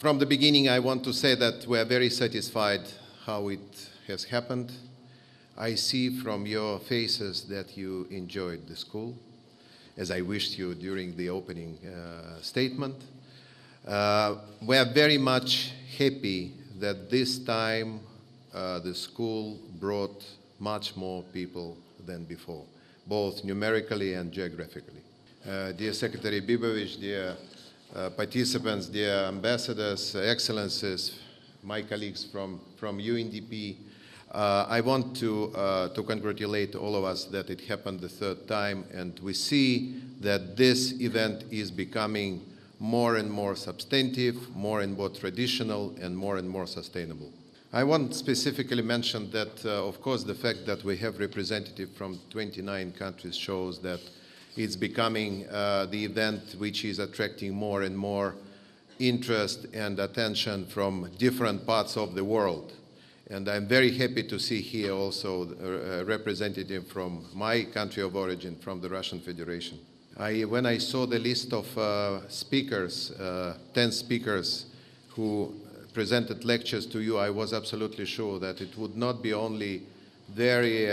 From the beginning, I want to say that we are very satisfied how it has happened. I see from your faces that you enjoyed the school, as I wished you during the opening statement. We are very much happy that this time the school brought much more people than before, both numerically and geographically. Dear Secretary Bibovic, dear participants, dear ambassadors, excellencies, my colleagues from UNDP, I want to congratulate all of us that it happened the third time, and we see that this event is becoming more and more substantive, more and more traditional, and more sustainable. I want to specifically mention that, of course, the fact that we have representatives from 29 countries shows that it's becoming the event which is attracting more and more interest and attention from different parts of the world. And I'm very happy to see here also a representative from my country of origin, from the Russian Federation. When I saw the list of speakers, 10 speakers who presented lectures to you, I was absolutely sure that it would not be only very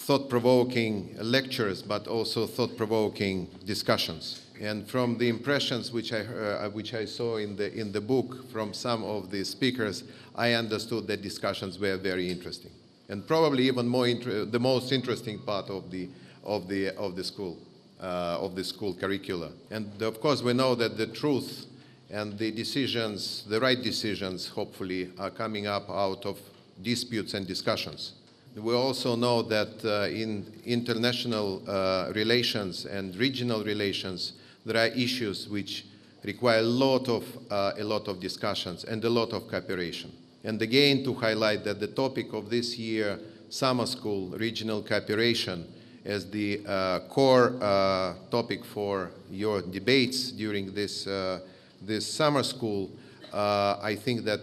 thought-provoking lectures, but also thought-provoking discussions. And from the impressions which I saw in the book from some of the speakers, I understood that discussions were very interesting, and probably even more the most interesting part of the school curricula. And of course, we know that the truth and the decisions, the right decisions, hopefully, are coming up out of disputes and discussions. We also know that in international relations and regional relations, there are issues which require a lot of discussions and a lot of cooperation. And again, to highlight that the topic of this year, summer school, regional cooperation, as the core topic for your debates during this summer school, I think that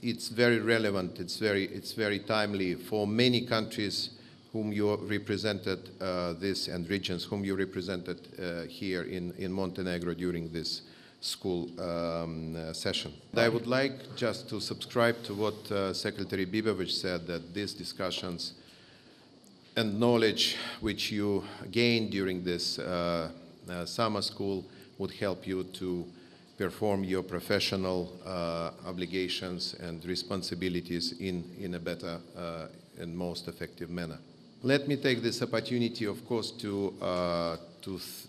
it's very relevant, it's very timely for many countries whom you represented and regions whom you represented here in Montenegro during this school session. I would like just to subscribe to what Secretary Bibovic said, that these discussions and knowledge which you gained during this summer school would help you to perform your professional obligations and responsibilities in a better and most effective manner. Let me take this opportunity, of course, to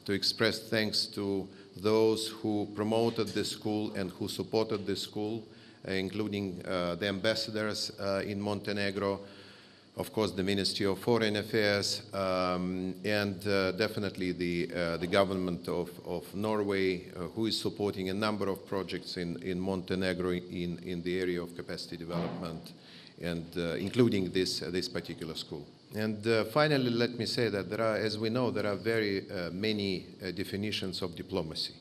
express thanks to those who promoted the school and who supported the school, including the ambassadors in Montenegro, of course, the Ministry of Foreign Affairs, and definitely the government of Norway, who is supporting a number of projects in Montenegro in the area of capacity development, and including this particular school. And finally, let me say that there are, as we know, there are very many definitions of diplomacy.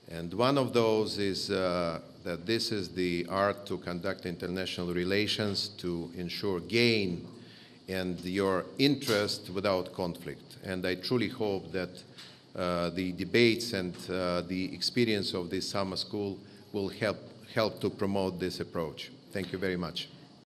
And one of those is that this is the art to conduct international relations to ensure gain and your interest without conflict. And I truly hope that the debates and the experience of this summer school will help to promote this approach. Thank you very much.